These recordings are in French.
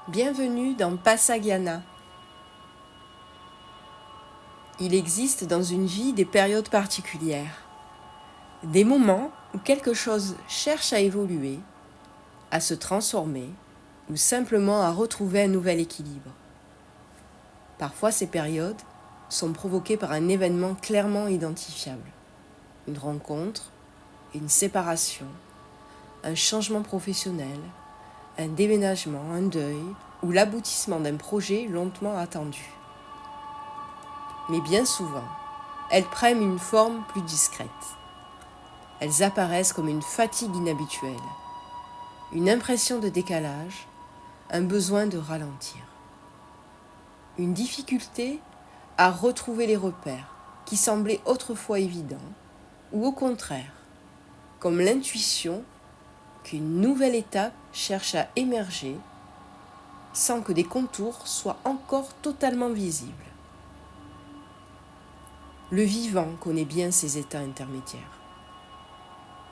Bienvenue dans Passagiana. Il existe dans une vie des périodes particulières, des moments où quelque chose cherche à évoluer, à se transformer ou simplement à retrouver un nouvel équilibre. Parfois, ces périodes sont provoquées par un événement clairement identifiable, une rencontre, une séparation, un changement professionnel, un déménagement, un deuil ou l'aboutissement d'un projet longtemps attendu. Mais bien souvent, elles prennent une forme plus discrète. Elles apparaissent comme une fatigue inhabituelle, une impression de décalage, un besoin de ralentir. Une difficulté à retrouver les repères qui semblaient autrefois évidents, ou au contraire, comme l'intuition qu'une nouvelle étape cherche à émerger sans que des contours soient encore totalement visibles. Le vivant connaît bien ces états intermédiaires.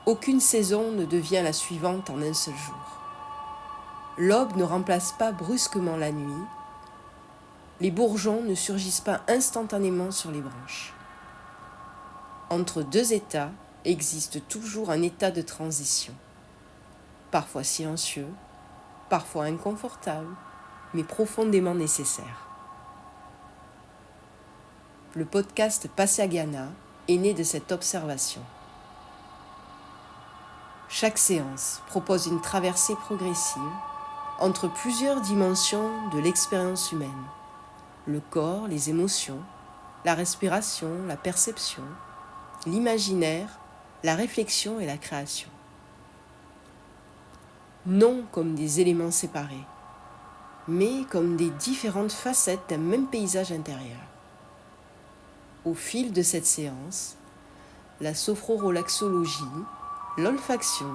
Aucune saison ne devient la suivante en un seul jour. L'aube ne remplace pas brusquement la nuit. Les bourgeons ne surgissent pas instantanément sur les branches. Entre deux états existe toujours un état de transition, parfois silencieux, parfois inconfortable, mais profondément nécessaire. Le podcast Passagiana est né de cette observation. Chaque séance propose une traversée progressive entre plusieurs dimensions de l'expérience humaine. Le corps, les émotions, la respiration, la perception, l'imaginaire, la réflexion et la création. Non comme des éléments séparés, mais comme des différentes facettes d'un même paysage intérieur. Au fil de cette séance, la sophrorelaxologie, l'olfaction,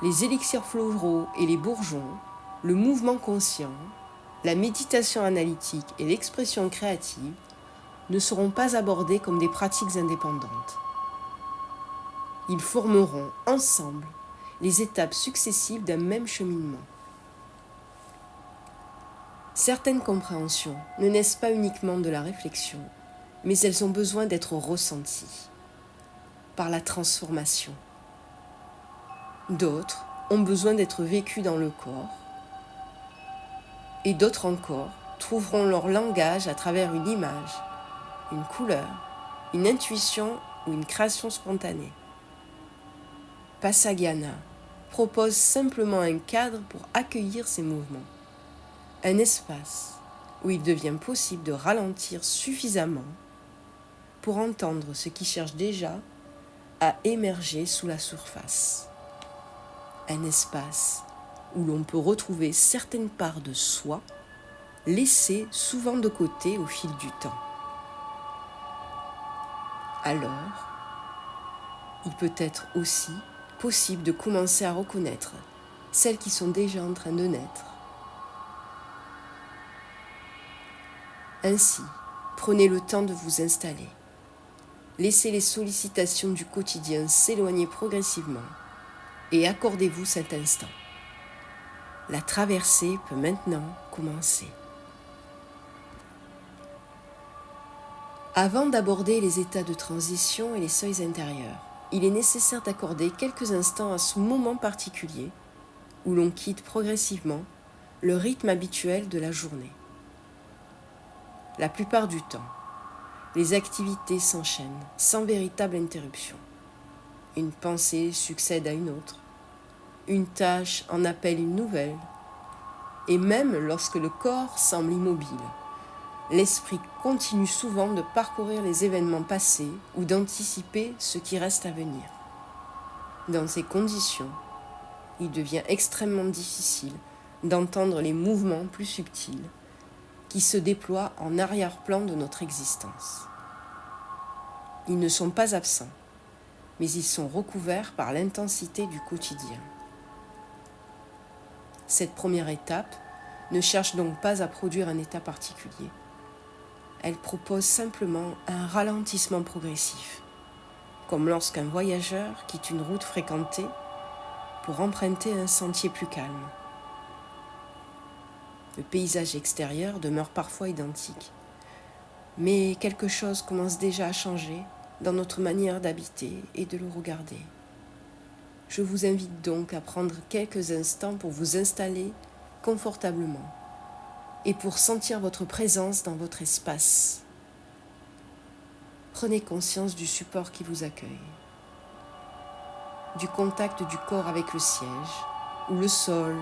les élixirs floraux et les bourgeons, le mouvement conscient, la méditation analytique et l'expression créative ne seront pas abordés comme des pratiques indépendantes. Ils formeront ensemble les étapes successives d'un même cheminement. Certaines compréhensions ne naissent pas uniquement de la réflexion, mais elles ont besoin d'être ressenties par la transformation. D'autres ont besoin d'être vécues dans le corps, et d'autres encore trouveront leur langage à travers une image, une couleur, une intuition ou une création spontanée. Passagiana propose simplement un cadre pour accueillir ces mouvements, un espace où il devient possible de ralentir suffisamment pour entendre ce qui cherche déjà à émerger sous la surface. Un espace où l'on peut retrouver certaines parts de soi laissées souvent de côté au fil du temps. Alors, il peut être aussi possible de commencer à reconnaître celles qui sont déjà en train de naître. Ainsi, prenez le temps de vous installer. Laissez les sollicitations du quotidien s'éloigner progressivement et accordez-vous cet instant. La traversée peut maintenant commencer. Avant d'aborder les états de transition et les seuils intérieurs, il est nécessaire d'accorder quelques instants à ce moment particulier où l'on quitte progressivement le rythme habituel de la journée. La plupart du temps, les activités s'enchaînent sans véritable interruption. Une pensée succède à une autre, une tâche en appelle une nouvelle, et même lorsque le corps semble immobile, l'esprit continue souvent de parcourir les événements passés ou d'anticiper ce qui reste à venir. Dans ces conditions, il devient extrêmement difficile d'entendre les mouvements plus subtils qui se déploient en arrière-plan de notre existence. Ils ne sont pas absents, mais ils sont recouverts par l'intensité du quotidien. Cette première étape ne cherche donc pas à produire un état particulier. Elle propose simplement un ralentissement progressif, comme lorsqu'un voyageur quitte une route fréquentée pour emprunter un sentier plus calme. Le paysage extérieur demeure parfois identique. Mais quelque chose commence déjà à changer dans notre manière d'habiter et de le regarder. Je vous invite donc à prendre quelques instants pour vous installer confortablement et pour sentir votre présence dans votre espace. Prenez conscience du support qui vous accueille, du contact du corps avec le siège ou le sol,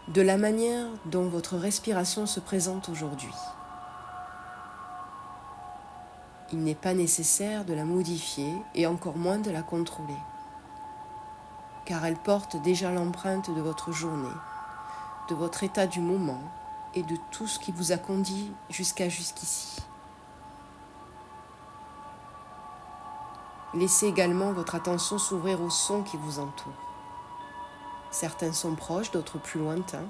de la manière dont votre respiration se présente aujourd'hui. Il n'est pas nécessaire de la modifier et encore moins de la contrôler, car elle porte déjà l'empreinte de votre journée, de votre état du moment et de tout ce qui vous a conduit jusqu'ici. Laissez également votre attention s'ouvrir aux sons qui vous entourent. Certains sont proches, d'autres plus lointains.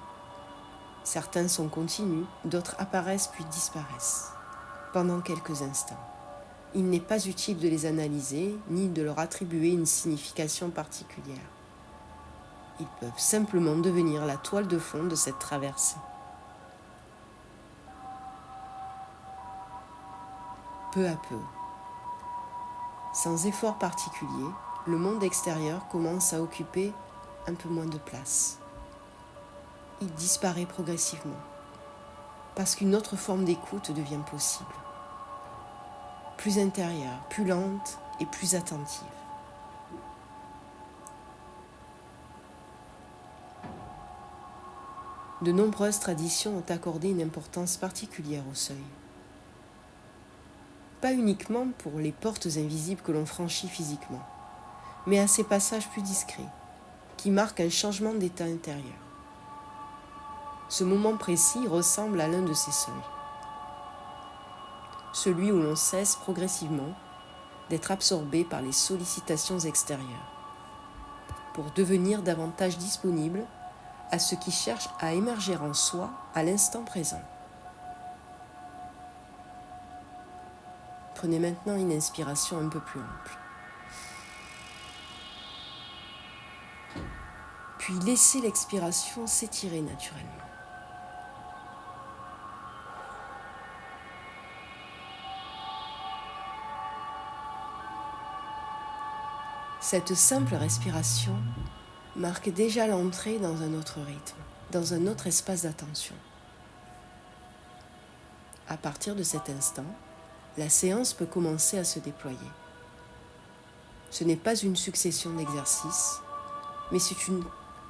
Certains sont continus, d'autres apparaissent puis disparaissent pendant quelques instants. Il n'est pas utile de les analyser ni de leur attribuer une signification particulière. Ils peuvent simplement devenir la toile de fond de cette traversée. Peu à peu, sans effort particulier, le monde extérieur commence à occuper un peu moins de place. Il disparaît progressivement, parce qu'une autre forme d'écoute devient possible. Plus intérieure, plus lente et plus attentive. De nombreuses traditions ont accordé une importance particulière au seuil. Pas uniquement pour les portes invisibles que l'on franchit physiquement, mais à ces passages plus discrets, qui marquent un changement d'état intérieur. Ce moment précis ressemble à l'un de ces seuils. Celui où l'on cesse progressivement d'être absorbé par les sollicitations extérieures, pour devenir davantage disponible à ce qui cherche à émerger en soi à l'instant présent. Prenez maintenant une inspiration un peu plus ample. Puis laissez l'expiration s'étirer naturellement. Cette simple respiration marque déjà l'entrée dans un autre rythme, dans un autre espace d'attention. À partir de cet instant, la séance peut commencer à se déployer. Ce n'est pas une succession d'exercices, mais c'est une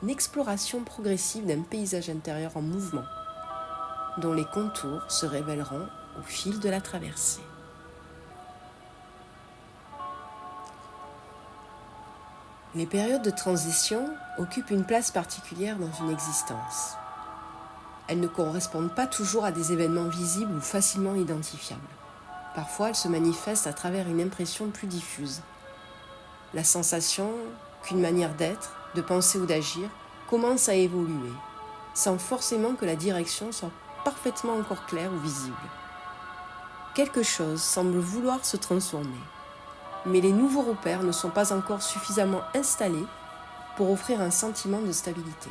exploration progressive d'un paysage intérieur en mouvement, dont les contours se révéleront au fil de la traversée. Les périodes de transition occupent une place particulière dans une existence. Elles ne correspondent pas toujours à des événements visibles ou facilement identifiables. Parfois, elles se manifestent à travers une impression plus diffuse. La sensation qu'une manière d'être, de penser ou d'agir commence à évoluer, sans forcément que la direction soit parfaitement encore claire ou visible. Quelque chose semble vouloir se transformer, mais les nouveaux repères ne sont pas encore suffisamment installés pour offrir un sentiment de stabilité.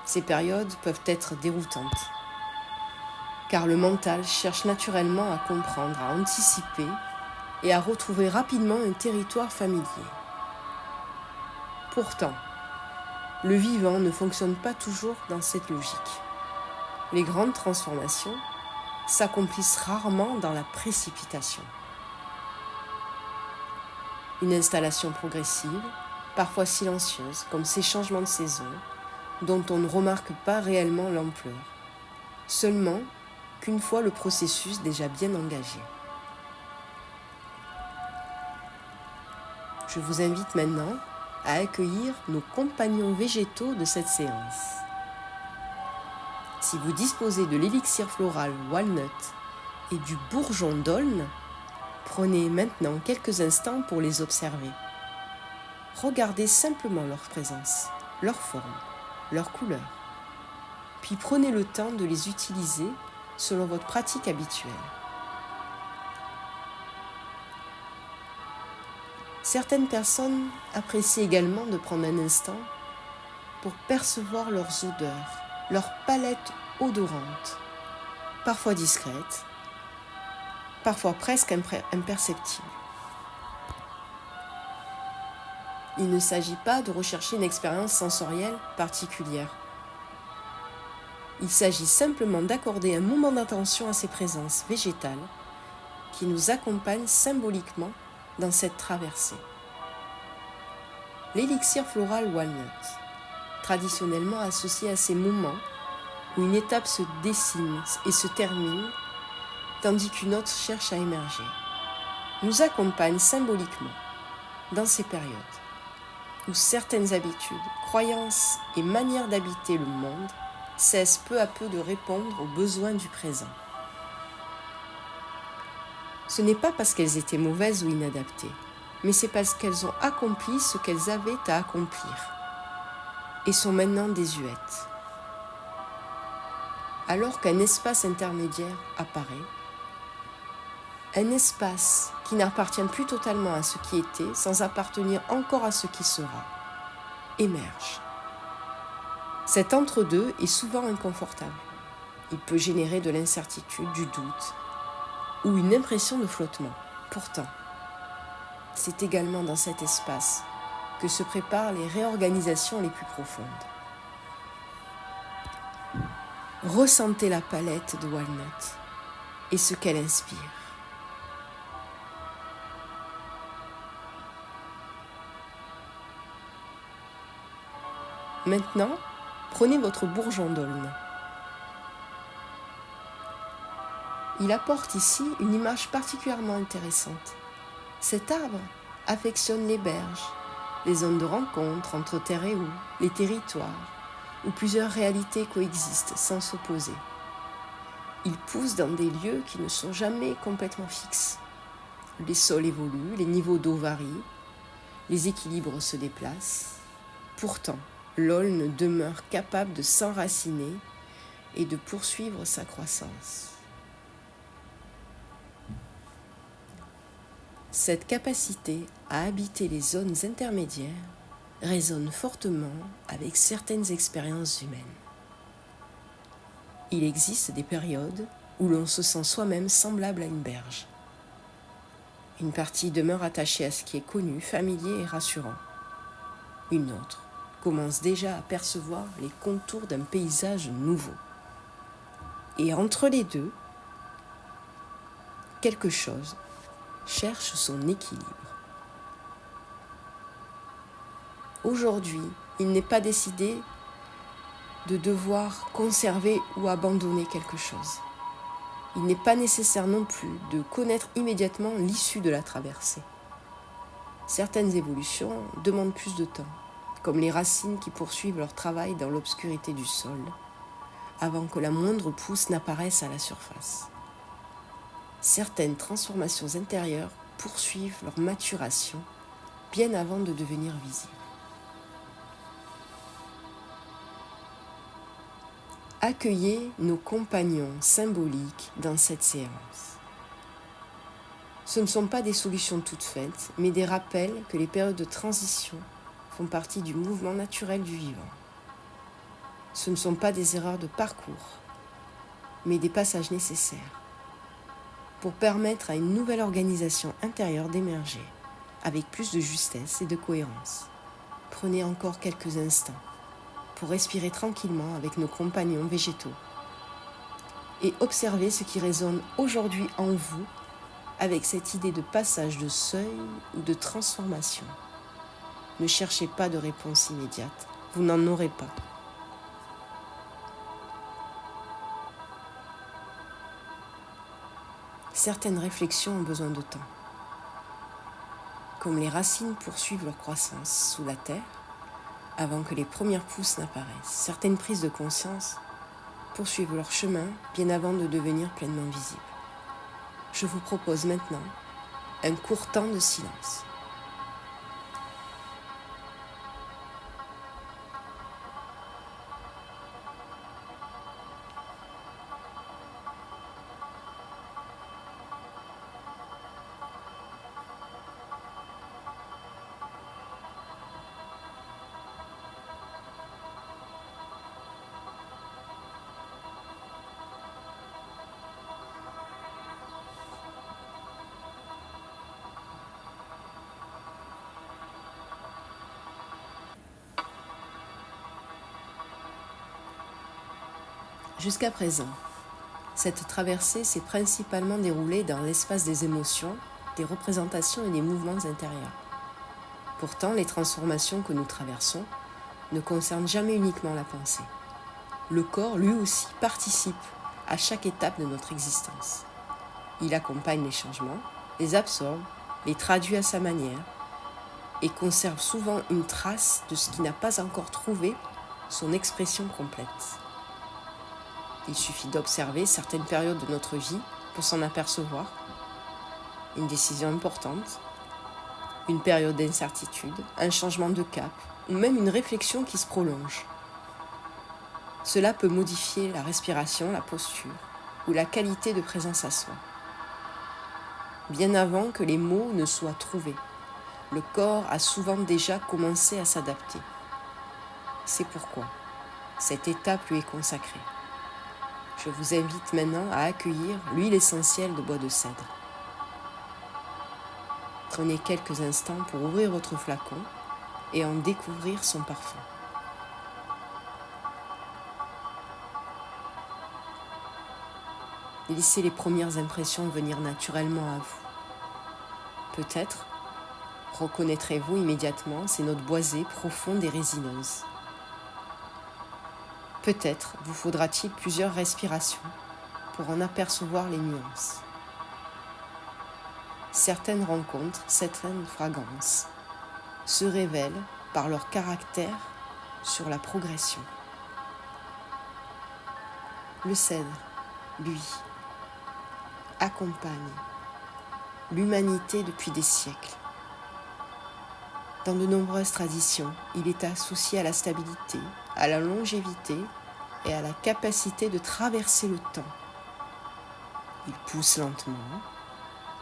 Ces périodes peuvent être déroutantes, car le mental cherche naturellement à comprendre, à anticiper et à retrouver rapidement un territoire familier. Pourtant, le vivant ne fonctionne pas toujours dans cette logique. Les grandes transformations s'accomplissent rarement dans la précipitation. Une installation progressive, parfois silencieuse, comme ces changements de saison, dont on ne remarque pas réellement l'ampleur, seulement qu'une fois le processus déjà bien engagé. Je vous invite maintenant à accueillir nos compagnons végétaux de cette séance. Si vous disposez de l'élixir floral walnut et du bourgeon d'aulne, prenez maintenant quelques instants pour les observer. Regardez simplement leur présence, leur forme, leur couleur. Puis prenez le temps de les utiliser selon votre pratique habituelle. Certaines personnes apprécient également de prendre un instant pour percevoir leurs odeurs, leur palette odorante, parfois discrète, parfois presque imperceptible. Il ne s'agit pas de rechercher une expérience sensorielle particulière. Il s'agit simplement d'accorder un moment d'attention à ces présences végétales qui nous accompagnent symboliquement dans cette traversée. L'élixir floral walnut, traditionnellement associé à ces moments où une étape se dessine et se termine, tandis qu'une autre cherche à émerger, nous accompagne symboliquement dans ces périodes où certaines habitudes, croyances et manières d'habiter le monde cessent peu à peu de répondre aux besoins du présent. Ce n'est pas parce qu'elles étaient mauvaises ou inadaptées, mais c'est parce qu'elles ont accompli ce qu'elles avaient à accomplir et sont maintenant désuètes. Alors qu'un espace intermédiaire apparaît, un espace qui n'appartient plus totalement à ce qui était, sans appartenir encore à ce qui sera, émerge. Cet entre-deux est souvent inconfortable. Il peut générer de l'incertitude, du doute ou une impression de flottement. Pourtant, c'est également dans cet espace que se préparent les réorganisations les plus profondes. Ressentez la palette de walnut et ce qu'elle inspire. Maintenant, prenez votre bourgeon d'aulne. Il apporte ici une image particulièrement intéressante. Cet arbre affectionne les berges, les zones de rencontre entre terre et eau, les territoires, où plusieurs réalités coexistent sans s'opposer. Il pousse dans des lieux qui ne sont jamais complètement fixes. Les sols évoluent, les niveaux d'eau varient, les équilibres se déplacent. Pourtant, l'aulne demeure capable de s'enraciner et de poursuivre sa croissance. Cette capacité à habiter les zones intermédiaires résonne fortement avec certaines expériences humaines. Il existe des périodes où l'on se sent soi-même semblable à une berge. Une partie demeure attachée à ce qui est connu, familier et rassurant. Une autre commence déjà à percevoir les contours d'un paysage nouveau. Et entre les deux, quelque chose cherche son équilibre. Aujourd'hui, il n'est pas décidé de devoir conserver ou abandonner quelque chose. Il n'est pas nécessaire non plus de connaître immédiatement l'issue de la traversée. Certaines évolutions demandent plus de temps, comme les racines qui poursuivent leur travail dans l'obscurité du sol, avant que la moindre pousse n'apparaisse à la surface. Certaines transformations intérieures poursuivent leur maturation bien avant de devenir visibles. Accueillez nos compagnons symboliques dans cette séance. Ce ne sont pas des solutions toutes faites, mais des rappels que les périodes de transition font partie du mouvement naturel du vivant. Ce ne sont pas des erreurs de parcours, mais des passages nécessaires pour permettre à une nouvelle organisation intérieure d'émerger avec plus de justesse et de cohérence. Prenez encore quelques instants pour respirer tranquillement avec nos compagnons végétaux et observer ce qui résonne aujourd'hui en vous avec cette idée de passage de seuil ou de transformation. Ne cherchez pas de réponse immédiate, vous n'en aurez pas. Certaines réflexions ont besoin de temps. Comme les racines poursuivent leur croissance sous la terre, avant que les premières pousses n'apparaissent, certaines prises de conscience poursuivent leur chemin bien avant de devenir pleinement visibles. Je vous propose maintenant un court temps de silence. Jusqu'à présent, cette traversée s'est principalement déroulée dans l'espace des émotions, des représentations et des mouvements intérieurs. Pourtant, les transformations que nous traversons ne concernent jamais uniquement la pensée. Le corps, lui aussi, participe à chaque étape de notre existence. Il accompagne les changements, les absorbe, les traduit à sa manière et conserve souvent une trace de ce qui n'a pas encore trouvé son expression complète. Il suffit d'observer certaines périodes de notre vie pour s'en apercevoir. Une décision importante, une période d'incertitude, un changement de cap ou même une réflexion qui se prolonge. Cela peut modifier la respiration, la posture ou la qualité de présence à soi. Bien avant que les mots ne soient trouvés, le corps a souvent déjà commencé à s'adapter. C'est pourquoi cette étape lui est consacrée. Je vous invite maintenant à accueillir l'huile essentielle de bois de cèdre. Prenez quelques instants pour ouvrir votre flacon et en découvrir son parfum. Laissez les premières impressions venir naturellement à vous. Peut-être reconnaîtrez-vous immédiatement ces notes boisées, profondes et résineuses. Peut-être vous faudra-t-il plusieurs respirations pour en apercevoir les nuances. Certaines rencontres, certaines fragrances se révèlent par leur caractère sur la progression. Le cèdre, lui, accompagne l'humanité depuis des siècles. Dans de nombreuses traditions, il est associé à la stabilité, à la longévité et à la capacité de traverser le temps. Il pousse lentement,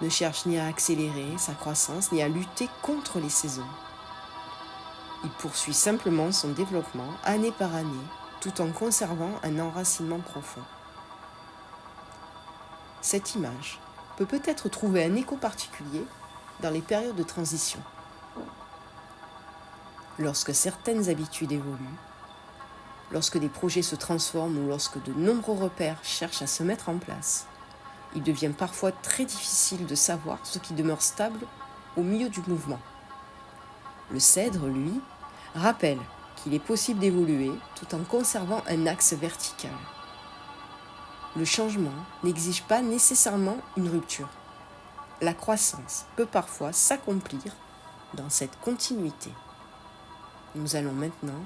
ne cherche ni à accélérer sa croissance ni à lutter contre les saisons. Il poursuit simplement son développement année par année, tout en conservant un enracinement profond. Cette image peut peut-être trouver un écho particulier dans les périodes de transition. Lorsque certaines habitudes évoluent, lorsque des projets se transforment ou lorsque de nombreux repères cherchent à se mettre en place, il devient parfois très difficile de savoir ce qui demeure stable au milieu du mouvement. Le cèdre, lui, rappelle qu'il est possible d'évoluer tout en conservant un axe vertical. Le changement n'exige pas nécessairement une rupture. La croissance peut parfois s'accomplir dans cette continuité. Nous allons maintenant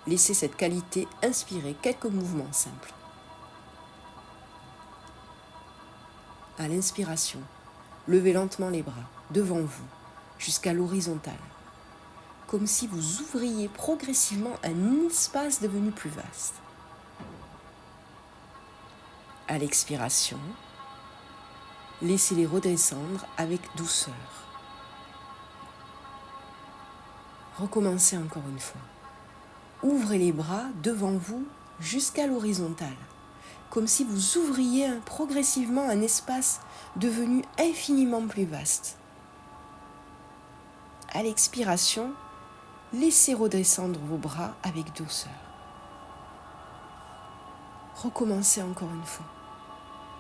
laisser cette qualité inspirer quelques mouvements simples. À l'inspiration, levez lentement les bras devant vous jusqu'à l'horizontale, comme si vous ouvriez progressivement un espace devenu plus vaste. À l'expiration, laissez-les redescendre avec douceur. Recommencez encore une fois. Ouvrez les bras devant vous jusqu'à l'horizontale, comme si vous ouvriez progressivement un espace devenu infiniment plus vaste. À l'expiration, laissez redescendre vos bras avec douceur. Recommencez encore une fois.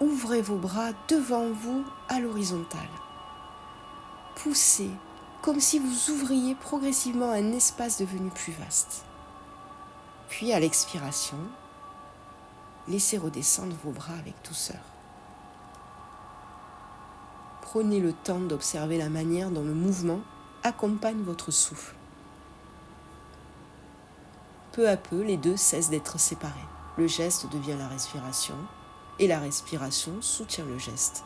Ouvrez vos bras devant vous à l'horizontale. Poussez comme si vous ouvriez progressivement un espace devenu plus vaste. Puis à l'expiration, laissez redescendre vos bras avec douceur. Prenez le temps d'observer la manière dont le mouvement accompagne votre souffle. Peu à peu, les deux cessent d'être séparés. Le geste devient la respiration et la respiration soutient le geste.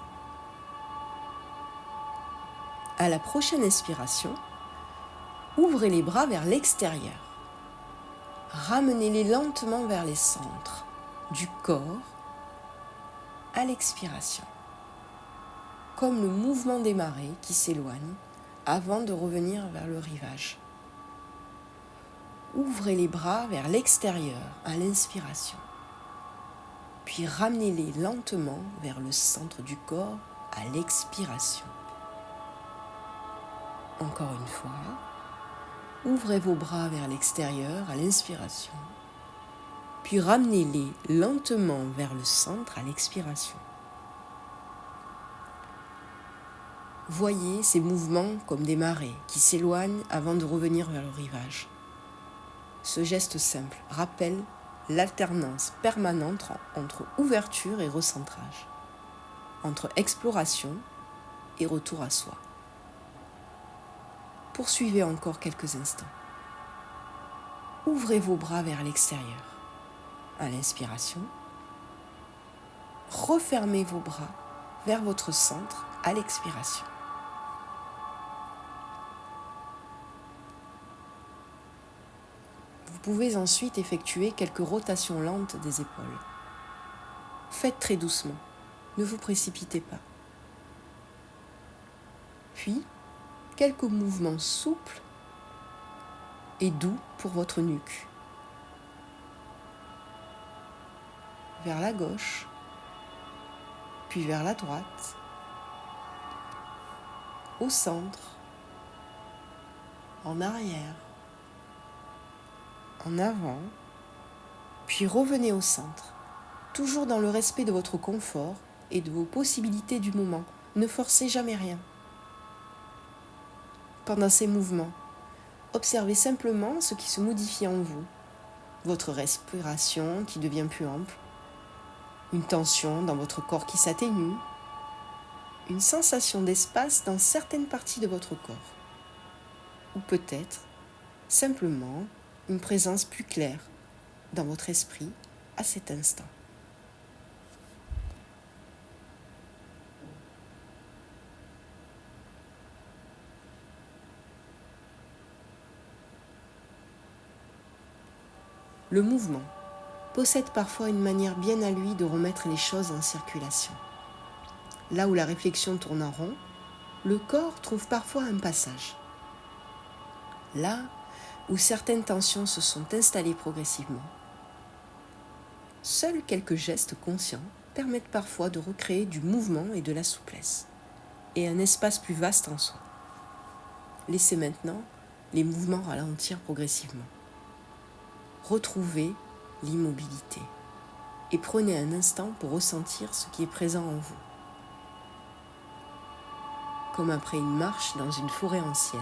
À la prochaine expiration, ouvrez les bras vers l'extérieur. Ramenez-les lentement vers les centres du corps à l'expiration, comme le mouvement des marées qui s'éloigne avant de revenir vers le rivage. Ouvrez les bras vers l'extérieur à l'inspiration, puis ramenez-les lentement vers le centre du corps à l'expiration. Encore une fois, ouvrez vos bras vers l'extérieur à l'inspiration, puis ramenez-les lentement vers le centre à l'expiration. Voyez ces mouvements comme des marées qui s'éloignent avant de revenir vers le rivage. Ce geste simple rappelle l'alternance permanente entre ouverture et recentrage, entre exploration et retour à soi. Poursuivez encore quelques instants. Ouvrez vos bras vers l'extérieur. À l'inspiration, refermez vos bras vers votre centre à l'expiration. Vous pouvez ensuite effectuer quelques rotations lentes des épaules. Faites très doucement, ne vous précipitez pas. Puis, quelques mouvements souples et doux pour votre nuque. Vers la gauche, puis vers la droite, au centre, en arrière, en avant, puis revenez au centre, toujours dans le respect de votre confort et de vos possibilités du moment. Ne forcez jamais rien. Pendant ces mouvements, observez simplement ce qui se modifie en vous, votre respiration qui devient plus ample, une tension dans votre corps qui s'atténue, une sensation d'espace dans certaines parties de votre corps, ou peut-être simplement une présence plus claire dans votre esprit à cet instant. Le mouvement possède parfois une manière bien à lui de remettre les choses en circulation. Là où la réflexion tourne en rond, le corps trouve parfois un passage. Là où certaines tensions se sont installées progressivement, seuls quelques gestes conscients permettent parfois de recréer du mouvement et de la souplesse, et un espace plus vaste en soi. Laissez maintenant les mouvements ralentir progressivement. Retrouvez l'immobilité et prenez un instant pour ressentir ce qui est présent en vous. Comme après une marche dans une forêt ancienne,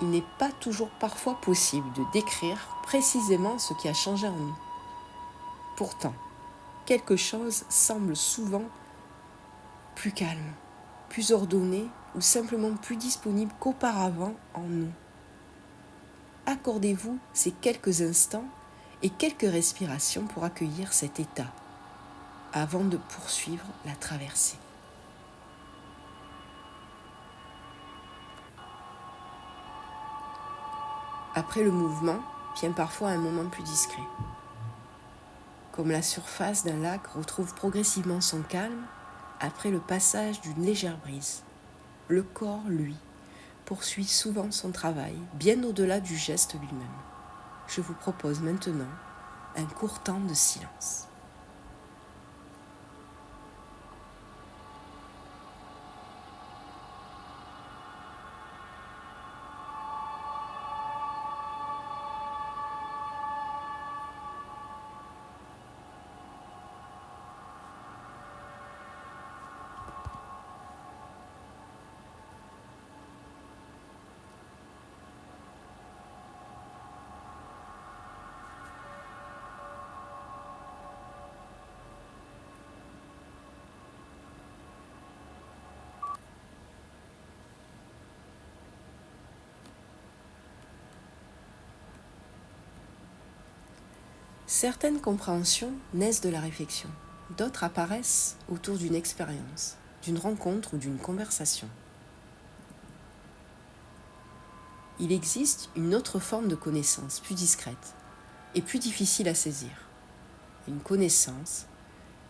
il n'est pas toujours parfois possible de décrire précisément ce qui a changé en nous. Pourtant, quelque chose semble souvent plus calme, plus ordonné ou simplement plus disponible qu'auparavant en nous. Accordez-vous ces quelques instants et quelques respirations pour accueillir cet état avant de poursuivre la traversée. Après le mouvement vient parfois un moment plus discret. Comme la surface d'un lac retrouve progressivement son calme après le passage d'une légère brise, le corps, lui, poursuit souvent son travail bien au-delà du geste lui-même. Je vous propose maintenant un court temps de silence. Certaines compréhensions naissent de la réflexion, d'autres apparaissent autour d'une expérience, d'une rencontre ou d'une conversation. Il existe une autre forme de connaissance, plus discrète et plus difficile à saisir. Une connaissance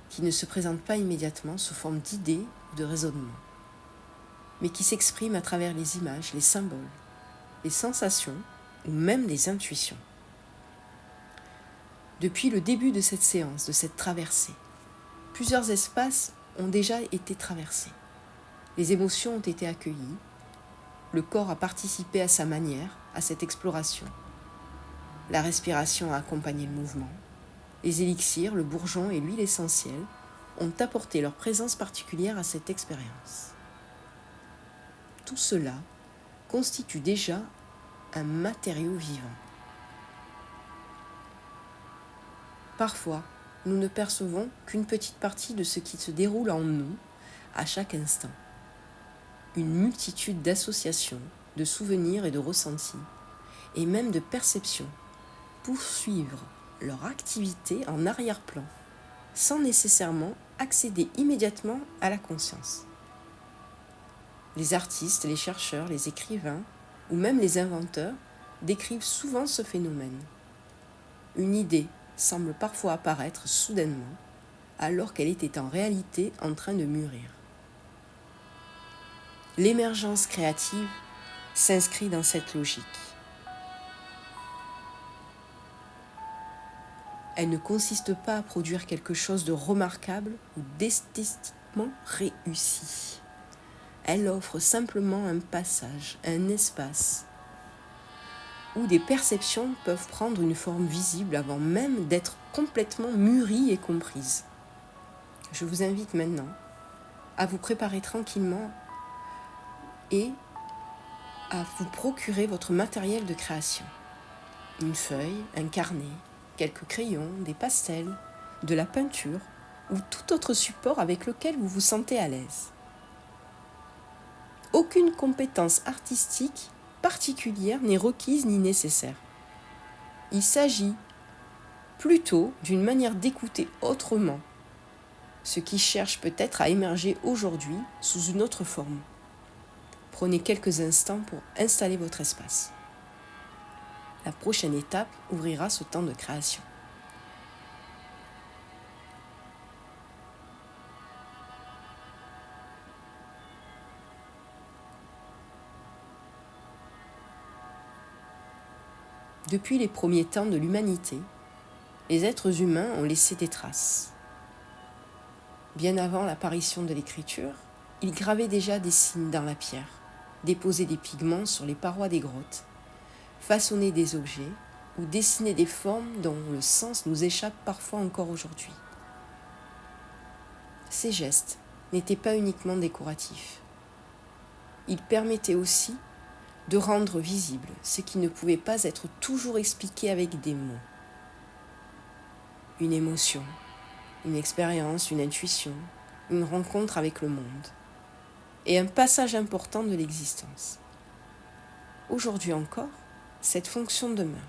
qui ne se présente pas immédiatement sous forme d'idées ou de raisonnements, mais qui s'exprime à travers les images, les symboles, les sensations ou même les intuitions. Depuis le début de cette séance, de cette traversée, plusieurs espaces ont déjà été traversés. Les émotions ont été accueillies. Le corps a participé à sa manière à cette exploration. La respiration a accompagné le mouvement. Les élixirs, le bourgeon et l'huile essentielle ont apporté leur présence particulière à cette expérience. Tout cela constitue déjà un matériau vivant. Parfois, nous ne percevons qu'une petite partie de ce qui se déroule en nous à chaque instant. Une multitude d'associations, de souvenirs et de ressentis, et même de perceptions, poursuivre leur activité en arrière-plan, sans nécessairement accéder immédiatement à la conscience. Les artistes, les chercheurs, les écrivains, ou même les inventeurs décrivent souvent ce phénomène. Une idée semble parfois apparaître soudainement, alors qu'elle était en réalité en train de mûrir. L'émergence créative s'inscrit dans cette logique. Elle ne consiste pas à produire quelque chose de remarquable ou d'esthétiquement réussi. Elle offre simplement un passage, un espace, où des perceptions peuvent prendre une forme visible avant même d'être complètement mûries et comprises. Je vous invite maintenant à vous préparer tranquillement et à vous procurer votre matériel de création. Une feuille, un carnet, quelques crayons, des pastels, de la peinture ou tout autre support avec lequel vous vous sentez à l'aise. Aucune compétence artistique particulière n'est requise ni nécessaire. Il s'agit plutôt d'une manière d'écouter autrement, ce qui cherche peut-être à émerger aujourd'hui sous une autre forme. Prenez quelques instants pour installer votre espace. La prochaine étape ouvrira ce temps de création. Depuis les premiers temps de l'humanité, les êtres humains ont laissé des traces. Bien avant l'apparition de l'écriture, ils gravaient déjà des signes dans la pierre, déposaient des pigments sur les parois des grottes, façonnaient des objets ou dessinaient des formes dont le sens nous échappe parfois encore aujourd'hui. Ces gestes n'étaient pas uniquement décoratifs. Ils permettaient aussi de rendre visible ce qui ne pouvait pas être toujours expliqué avec des mots. Une émotion, une expérience, une intuition, une rencontre avec le monde, et un passage important de l'existence. Aujourd'hui encore, cette fonction demeure.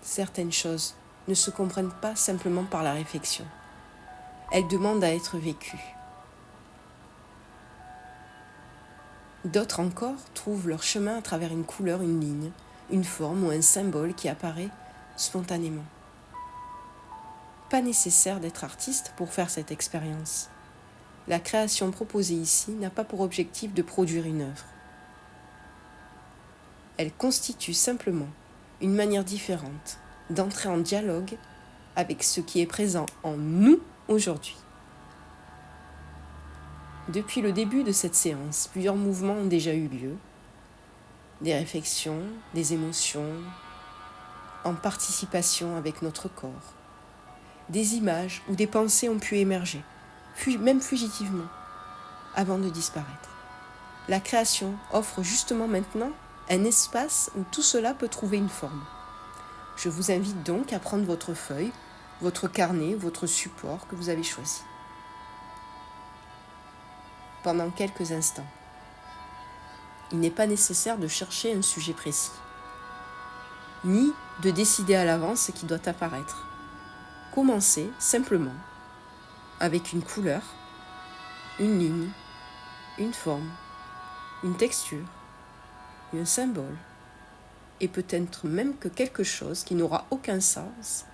Certaines choses ne se comprennent pas simplement par la réflexion. Elles demandent à être vécues. D'autres encore trouvent leur chemin à travers une couleur, une ligne, une forme ou un symbole qui apparaît spontanément. Pas nécessaire d'être artiste pour faire cette expérience. La création proposée ici n'a pas pour objectif de produire une œuvre. Elle constitue simplement une manière différente d'entrer en dialogue avec ce qui est présent en nous aujourd'hui. Depuis le début de cette séance, plusieurs mouvements ont déjà eu lieu. Des réflexions, des émotions, en participation avec notre corps. Des images ou des pensées ont pu émerger, même fugitivement, avant de disparaître. La création offre justement maintenant un espace où tout cela peut trouver une forme. Je vous invite donc à prendre votre feuille, votre carnet, votre support que vous avez choisi. Pendant quelques instants. Il n'est pas nécessaire de chercher un sujet précis, ni de décider à l'avance ce qui doit apparaître. Commencez simplement avec une couleur, une ligne, une forme, une texture, un symbole, et peut-être même que quelque chose qui n'aura aucun sens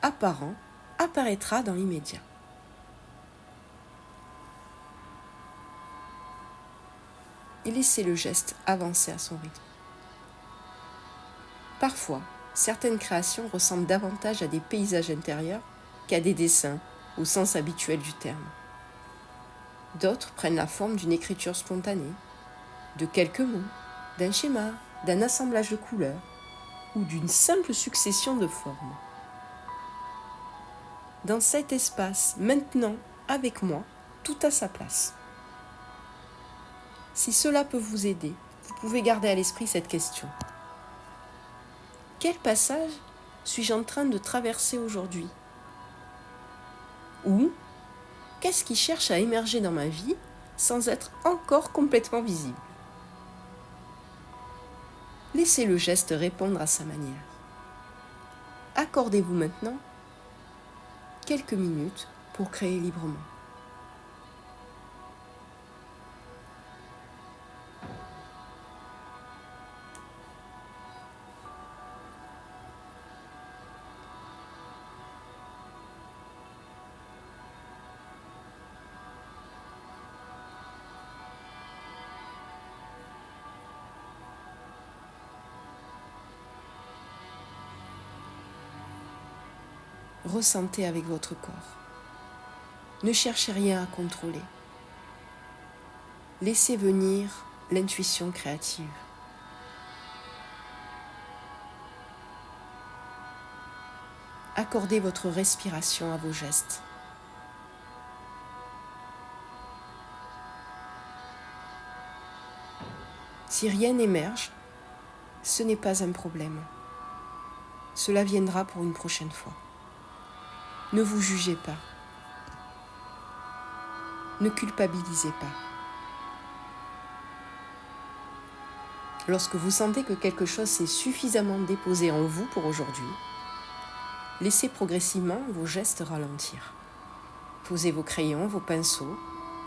apparent apparaîtra dans l'immédiat. Et laissez le geste avancer à son rythme. Parfois, certaines créations ressemblent davantage à des paysages intérieurs qu'à des dessins au sens habituel du terme. D'autres prennent la forme d'une écriture spontanée, de quelques mots, d'un schéma, d'un assemblage de couleurs ou d'une simple succession de formes. Dans cet espace, maintenant, avec moi, tout a sa place. Si cela peut vous aider, vous pouvez garder à l'esprit cette question. Quel passage suis-je en train de traverser aujourd'hui? Ou qu'est-ce qui cherche à émerger dans ma vie sans être encore complètement visible? Laissez le geste répondre à sa manière. Accordez-vous maintenant quelques minutes pour créer librement. Ressentez avec votre corps. Ne cherchez rien à contrôler. Laissez venir l'intuition créative. Accordez votre respiration à vos gestes. Si rien n'émerge, ce n'est pas un problème. Cela viendra pour une prochaine fois. Ne vous jugez pas. Ne culpabilisez pas. Lorsque vous sentez que quelque chose s'est suffisamment déposé en vous pour aujourd'hui, laissez progressivement vos gestes ralentir. Posez vos crayons, vos pinceaux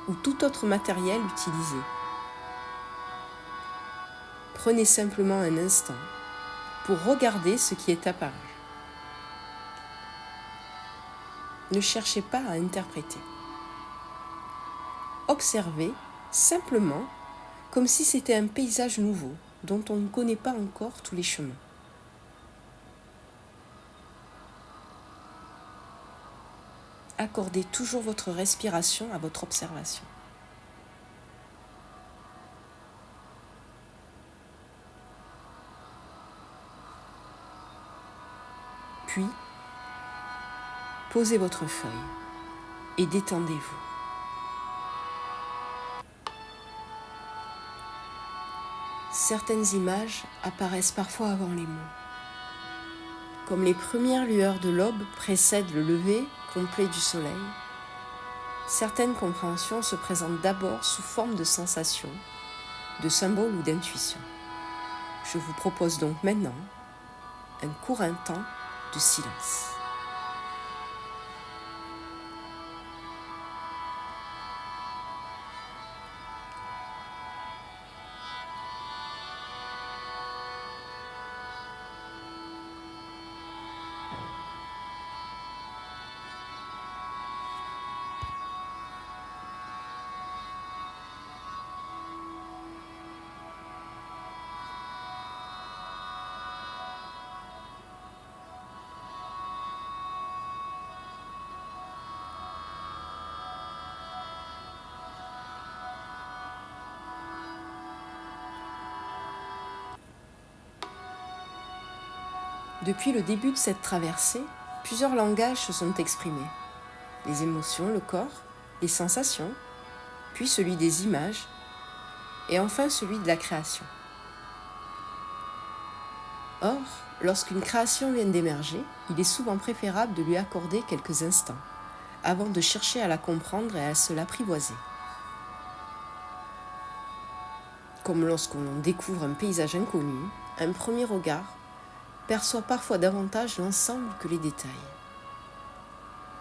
ou tout autre matériel utilisé. Prenez simplement un instant pour regarder ce qui est apparu. Ne cherchez pas à interpréter. Observez simplement comme si c'était un paysage nouveau dont on ne connaît pas encore tous les chemins. Accordez toujours votre respiration à votre observation. Puis, posez votre feuille et détendez-vous. Certaines images apparaissent parfois avant les mots. Comme les premières lueurs de l'aube précèdent le lever complet du soleil, certaines compréhensions se présentent d'abord sous forme de sensations, de symboles ou d'intuitions. Je vous propose donc maintenant un court instant de silence. Depuis le début de cette traversée, plusieurs langages se sont exprimés. Les émotions, le corps, les sensations, puis celui des images, et enfin celui de la création. Or, lorsqu'une création vient d'émerger, il est souvent préférable de lui accorder quelques instants, avant de chercher à la comprendre et à se l'apprivoiser. Comme lorsqu'on découvre un paysage inconnu, un premier regard perçoit parfois davantage l'ensemble que les détails.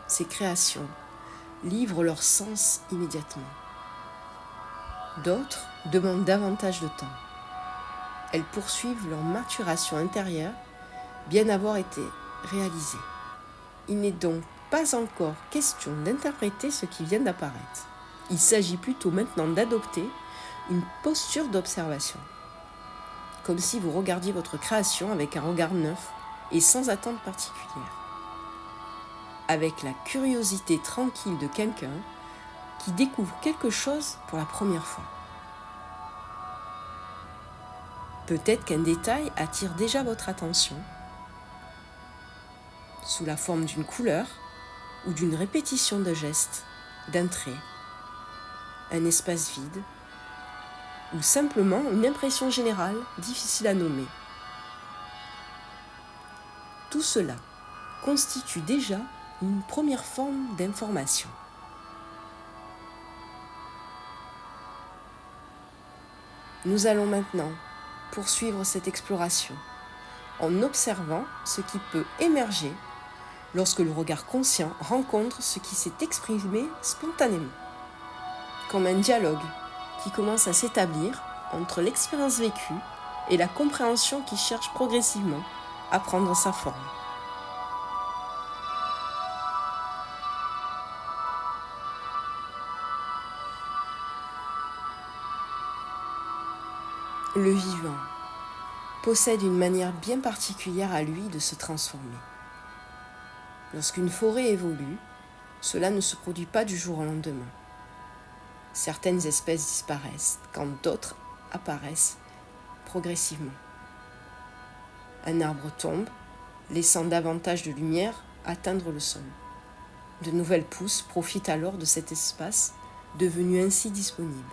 Ces créations livrent leur sens immédiatement. D'autres demandent davantage de temps. Elles poursuivent leur maturation intérieure bien avoir été réalisées. Il n'est donc pas encore question d'interpréter ce qui vient d'apparaître. Il s'agit plutôt maintenant d'adopter une posture d'observation, comme si vous regardiez votre création avec un regard neuf et sans attente particulière, avec la curiosité tranquille de quelqu'un qui découvre quelque chose pour la première fois. Peut-être qu'un détail attire déjà votre attention, sous la forme d'une couleur ou d'une répétition de gestes, d'un trait, un espace vide, ou simplement une impression générale difficile à nommer. Tout cela constitue déjà une première forme d'information. Nous allons maintenant poursuivre cette exploration en observant ce qui peut émerger lorsque le regard conscient rencontre ce qui s'est exprimé spontanément, comme un dialogue qui commence à s'établir entre l'expérience vécue et la compréhension qui cherche progressivement à prendre sa forme. Le vivant possède une manière bien particulière à lui de se transformer. Lorsqu'une forêt évolue, cela ne se produit pas du jour au lendemain. Certaines espèces disparaissent quand d'autres apparaissent progressivement. Un arbre tombe, laissant davantage de lumière atteindre le sol. De nouvelles pousses profitent alors de cet espace devenu ainsi disponible.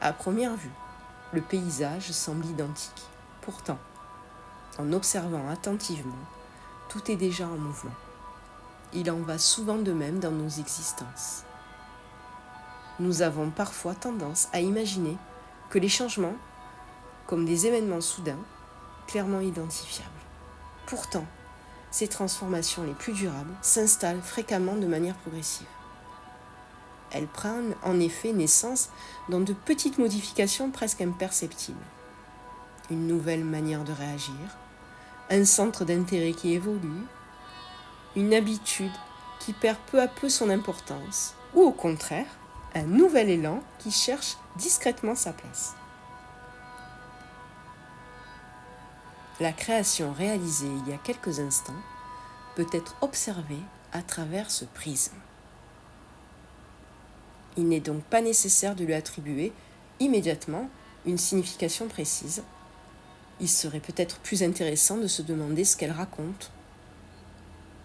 À première vue, le paysage semble identique. Pourtant, en observant attentivement, tout est déjà en mouvement. Il en va souvent de même dans nos existences. Nous avons parfois tendance à imaginer que les changements, comme des événements soudains, clairement identifiables. Pourtant, ces transformations les plus durables s'installent fréquemment de manière progressive. Elles prennent en effet naissance dans de petites modifications presque imperceptibles. Une nouvelle manière de réagir, un centre d'intérêt qui évolue, une habitude qui perd peu à peu son importance, ou au contraire, un nouvel élan qui cherche discrètement sa place. La création réalisée il y a quelques instants peut être observée à travers ce prisme. Il n'est donc pas nécessaire de lui attribuer immédiatement une signification précise. Il serait peut-être plus intéressant de se demander ce qu'elle raconte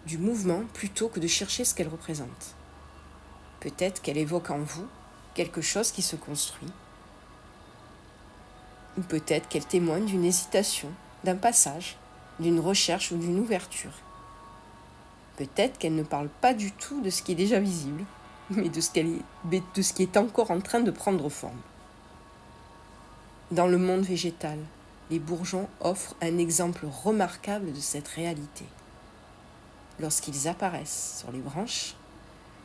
du mouvement plutôt que de chercher ce qu'elle représente. Peut-être qu'elle évoque en vous quelque chose qui se construit, ou peut-être qu'elle témoigne d'une hésitation, d'un passage, d'une recherche ou d'une ouverture. Peut-être qu'elle ne parle pas du tout de ce qui est déjà visible, mais de ce qui est encore en train de prendre forme. Dans le monde végétal, les bourgeons offrent un exemple remarquable de cette réalité. Lorsqu'ils apparaissent sur les branches,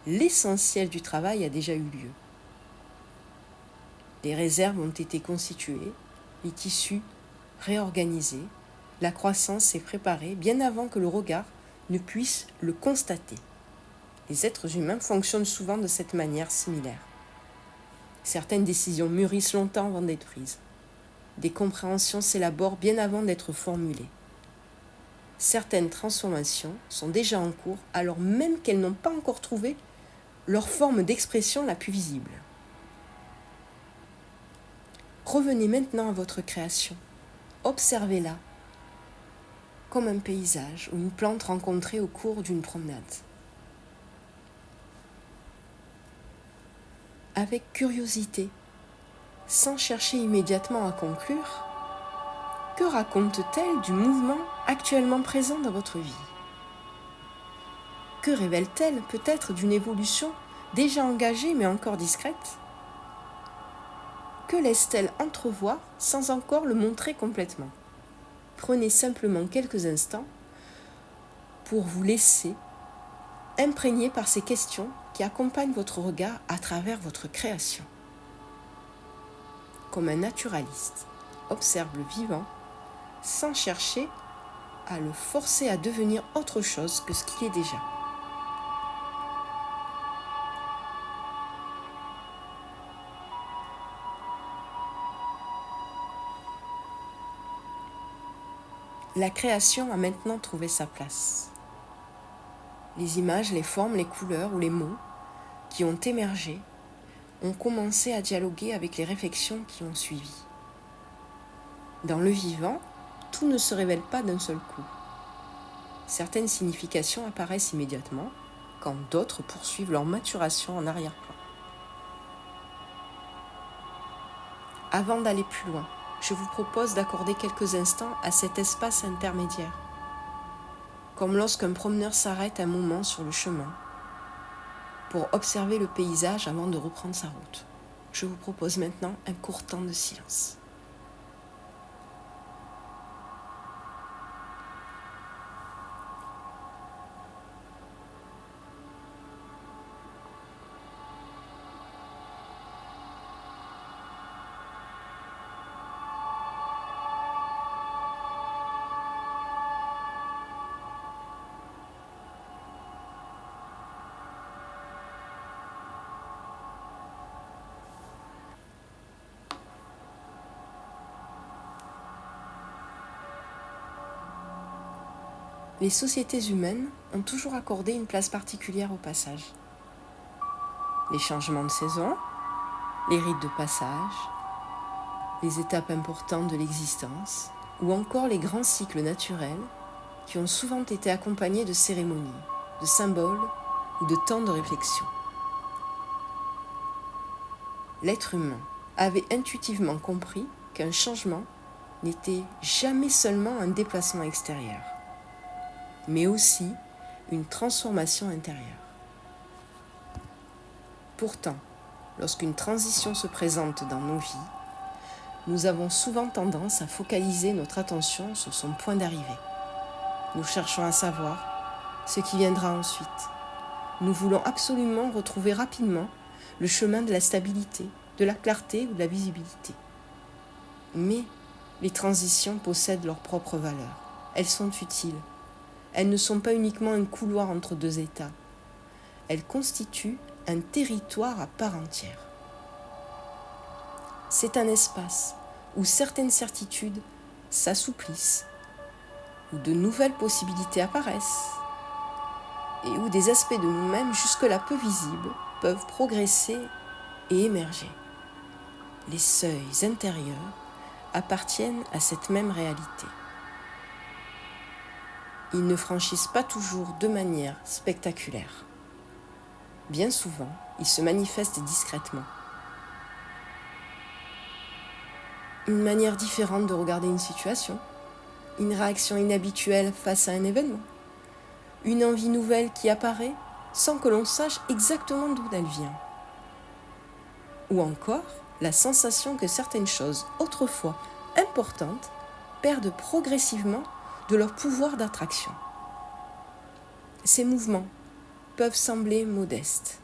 l'essentiel du travail a déjà eu lieu. Les réserves ont été constituées, les tissus réorganisés, la croissance s'est préparée bien avant que le regard ne puisse le constater. Les êtres humains fonctionnent souvent de cette manière similaire. Certaines décisions mûrissent longtemps avant d'être prises. Des compréhensions s'élaborent bien avant d'être formulées. Certaines transformations sont déjà en cours alors même qu'elles n'ont pas encore trouvé leur forme d'expression la plus visible. Revenez maintenant à votre création. Observez-la comme un paysage ou une plante rencontrée au cours d'une promenade. Avec curiosité, sans chercher immédiatement à conclure, que raconte-t-elle du mouvement actuellement présent dans votre vie ? Que révèle-t-elle peut-être d'une évolution déjà engagée mais encore discrète ? Que laisse-t-elle entrevoir sans encore le montrer complètement ? Prenez simplement quelques instants pour vous laisser imprégner par ces questions qui accompagnent votre regard à travers votre création. Comme un naturaliste observe le vivant sans chercher à le forcer à devenir autre chose que ce qu'il est déjà. La création a maintenant trouvé sa place. Les images, les formes, les couleurs ou les mots qui ont émergé ont commencé à dialoguer avec les réflexions qui ont suivi. Dans le vivant, tout ne se révèle pas d'un seul coup. Certaines significations apparaissent immédiatement, quand d'autres poursuivent leur maturation en arrière-plan. Avant d'aller plus loin, je vous propose d'accorder quelques instants à cet espace intermédiaire, comme lorsqu'un promeneur s'arrête un moment sur le chemin pour observer le paysage avant de reprendre sa route. Je vous propose maintenant un court temps de silence. Les sociétés humaines ont toujours accordé une place particulière au passage. Les changements de saison, les rites de passage, les étapes importantes de l'existence, ou encore les grands cycles naturels qui ont souvent été accompagnés de cérémonies, de symboles ou de temps de réflexion. L'être humain avait intuitivement compris qu'un changement n'était jamais seulement un déplacement extérieur, mais aussi une transformation intérieure. Pourtant, lorsqu'une transition se présente dans nos vies, nous avons souvent tendance à focaliser notre attention sur son point d'arrivée. Nous cherchons à savoir ce qui viendra ensuite. Nous voulons absolument retrouver rapidement le chemin de la stabilité, de la clarté ou de la visibilité. Mais les transitions possèdent leurs propres valeurs. Elles sont utiles. Elles ne sont pas uniquement un couloir entre deux états. Elles constituent un territoire à part entière. C'est un espace où certaines certitudes s'assouplissent, où de nouvelles possibilités apparaissent, et où des aspects de nous-mêmes jusque-là peu visibles peuvent progresser et émerger. Les seuils intérieurs appartiennent à cette même réalité. Ils ne franchissent pas toujours de manière spectaculaire. Bien souvent, ils se manifestent discrètement. Une manière différente de regarder une situation, une réaction inhabituelle face à un événement, une envie nouvelle qui apparaît sans que l'on sache exactement d'où elle vient. Ou encore, la sensation que certaines choses autrefois importantes perdent progressivement de leur pouvoir d'attraction. Ces mouvements peuvent sembler modestes.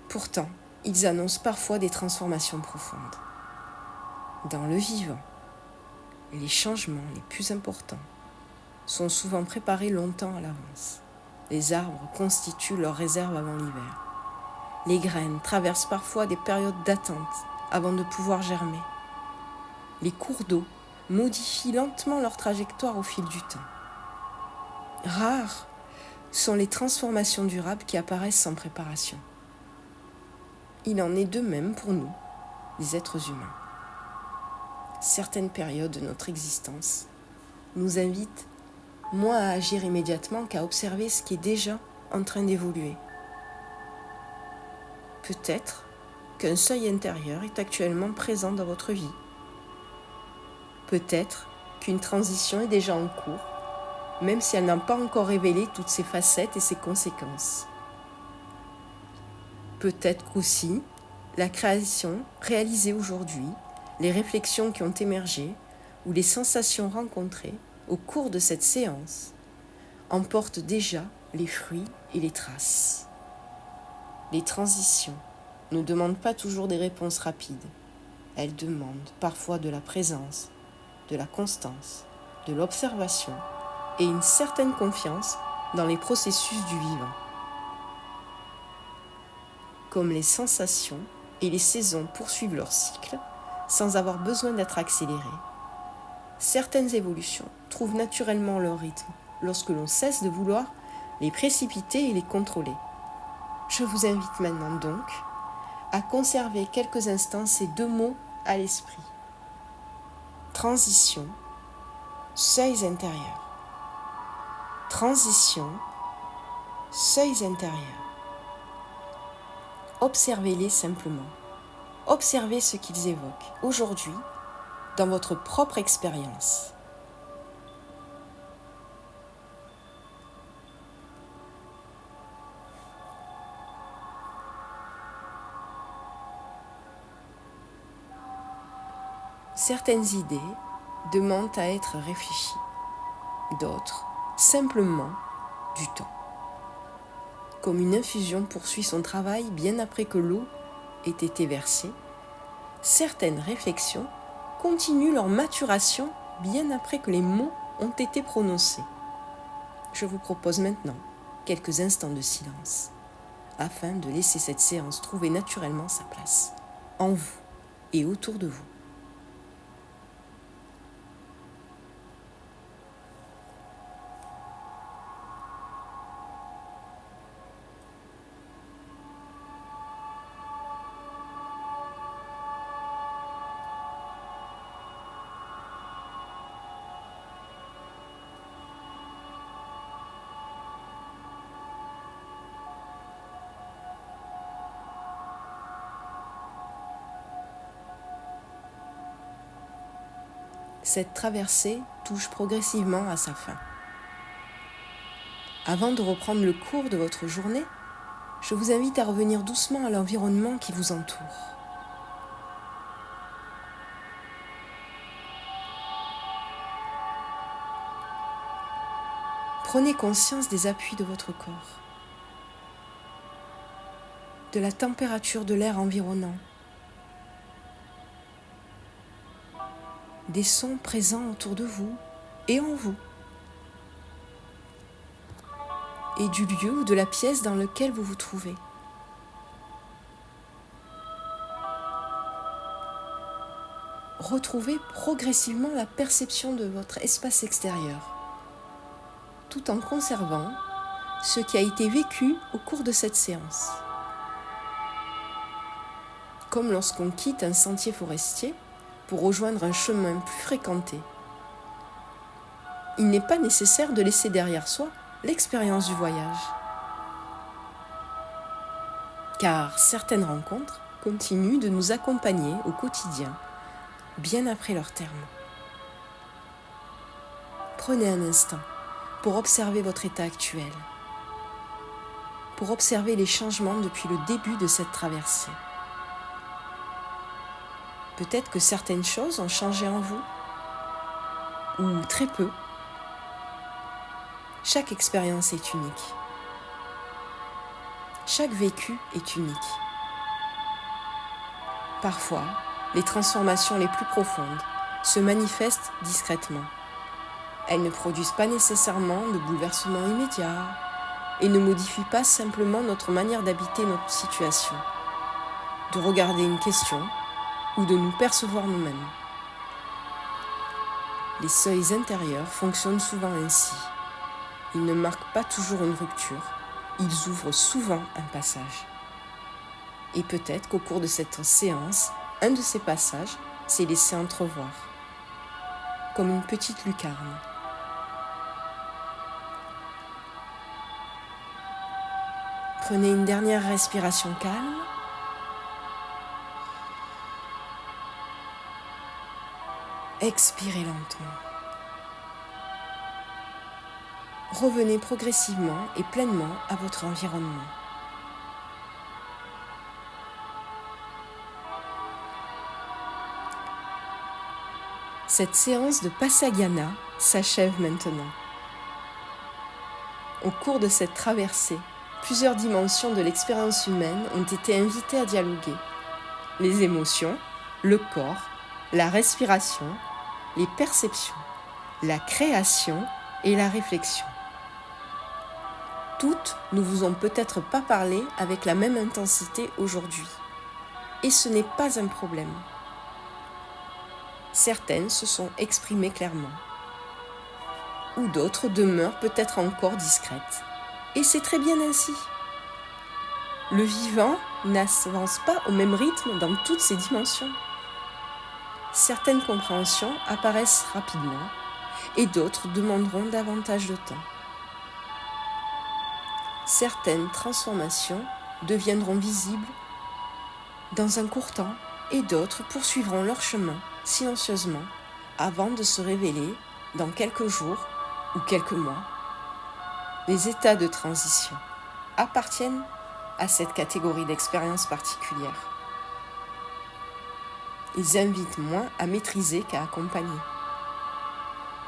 Pourtant, ils annoncent parfois des transformations profondes. Dans le vivant, les changements les plus importants sont souvent préparés longtemps à l'avance. Les arbres constituent leur réserve avant l'hiver. Les graines traversent parfois des périodes d'attente avant de pouvoir germer. Les cours d'eau modifient lentement leur trajectoire au fil du temps. Rares sont les transformations durables qui apparaissent sans préparation. Il en est de même pour nous, les êtres humains. Certaines périodes de notre existence nous invitent moins à agir immédiatement qu'à observer ce qui est déjà en train d'évoluer. Peut-être qu'un seuil intérieur est actuellement présent dans votre vie. Peut-être qu'une transition est déjà en cours, même si elle n'a pas encore révélé toutes ses facettes et ses conséquences. Peut-être qu'aussi, la création réalisée aujourd'hui, les réflexions qui ont émergé ou les sensations rencontrées au cours de cette séance en portent déjà les fruits et les traces. Les transitions ne demandent pas toujours des réponses rapides. Elles demandent parfois de la présence, de la constance, de l'observation et une certaine confiance dans les processus du vivant. Comme les sensations et les saisons poursuivent leur cycle sans avoir besoin d'être accélérées, certaines évolutions trouvent naturellement leur rythme lorsque l'on cesse de vouloir les précipiter et les contrôler. Je vous invite maintenant donc à conserver quelques instants ces deux mots à l'esprit. transition, seuils intérieurs. Transition, seuils intérieurs. Observez-les simplement. Observez ce qu'ils évoquent aujourd'hui dans votre propre expérience. Certaines idées demandent à être réfléchies, d'autres simplement du temps. Comme une infusion poursuit son travail bien après que l'eau ait été versée, certaines réflexions continuent leur maturation bien après que les mots ont été prononcés. Je vous propose maintenant quelques instants de silence afin de laisser cette séance trouver naturellement sa place, en vous et autour de vous. Cette traversée touche progressivement à sa fin. Avant de reprendre le cours de votre journée, je vous invite à revenir doucement à l'environnement qui vous entoure. Prenez conscience des appuis de votre corps, de la température de l'air environnant, des sons présents autour de vous et en vous, et du lieu ou de la pièce dans lequel vous vous trouvez. Retrouvez progressivement la perception de votre espace extérieur, tout en conservant ce qui a été vécu au cours de cette séance. Comme lorsqu'on quitte un sentier forestier pour rejoindre un chemin plus fréquenté. Il n'est pas nécessaire de laisser derrière soi l'expérience du voyage, car certaines rencontres continuent de nous accompagner au quotidien, bien après leur terme. Prenez un instant pour observer votre état actuel, pour observer les changements depuis le début de cette traversée. Peut-être que certaines choses ont changé en vous, ou très peu. Chaque expérience est unique. Chaque vécu est unique. Parfois, les transformations les plus profondes se manifestent discrètement. Elles ne produisent pas nécessairement de bouleversement immédiat et ne modifient pas simplement notre manière d'habiter notre situation, de regarder une question ou de nous percevoir nous-mêmes. Les seuils intérieurs fonctionnent souvent ainsi. Ils ne marquent pas toujours une rupture, ils ouvrent souvent un passage. Et peut-être qu'au cours de cette séance, un de ces passages s'est laissé entrevoir, comme une petite lucarne. Prenez une dernière respiration calme. Expirez lentement. Revenez progressivement et pleinement à votre environnement. Cette séance de Passagiana s'achève maintenant. Au cours de cette traversée, plusieurs dimensions de l'expérience humaine ont été invitées à dialoguer. Les émotions, le corps, la respiration, les perceptions, la création et la réflexion. Toutes ne vous ont peut-être pas parlé avec la même intensité aujourd'hui. Et ce n'est pas un problème. Certaines se sont exprimées clairement. Ou d'autres demeurent peut-être encore discrètes. Et c'est très bien ainsi. Le vivant n'avance pas au même rythme dans toutes ses dimensions. certaines compréhensions apparaissent rapidement et d'autres demanderont davantage de temps. Certaines transformations deviendront visibles dans un court temps et d'autres poursuivront leur chemin silencieusement avant de se révéler dans quelques jours ou quelques mois. Les états de transition appartiennent à cette catégorie d'expériences particulières. Ils invitent moins à maîtriser qu'à accompagner,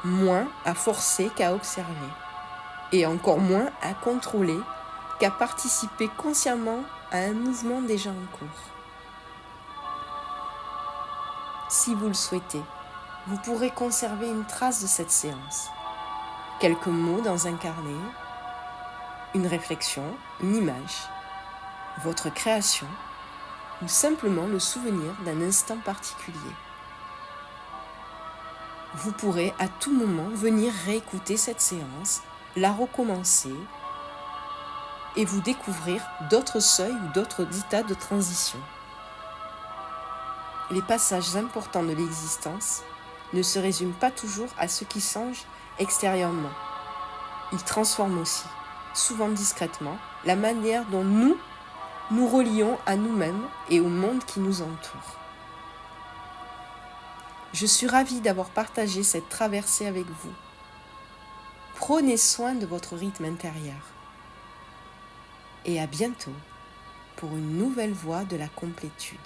moins à forcer qu'à observer, et encore moins à contrôler qu'à participer consciemment à un mouvement déjà en cours. Si vous le souhaitez, vous pourrez conserver une trace de cette séance. Quelques mots dans un carnet, une réflexion, une image, votre création ou simplement le souvenir d'un instant particulier. Vous pourrez à tout moment venir réécouter cette séance, la recommencer et vous découvrir d'autres seuils ou d'autres états de transition. Les passages importants de l'existence ne se résument pas toujours à ce qui change extérieurement. Ils transforment aussi, souvent discrètement, la manière dont nous relions à nous-mêmes et au monde qui nous entoure. Je suis ravie d'avoir partagé cette traversée avec vous. Prenez soin de votre rythme intérieur. Et à bientôt pour une nouvelle voie de la complétude.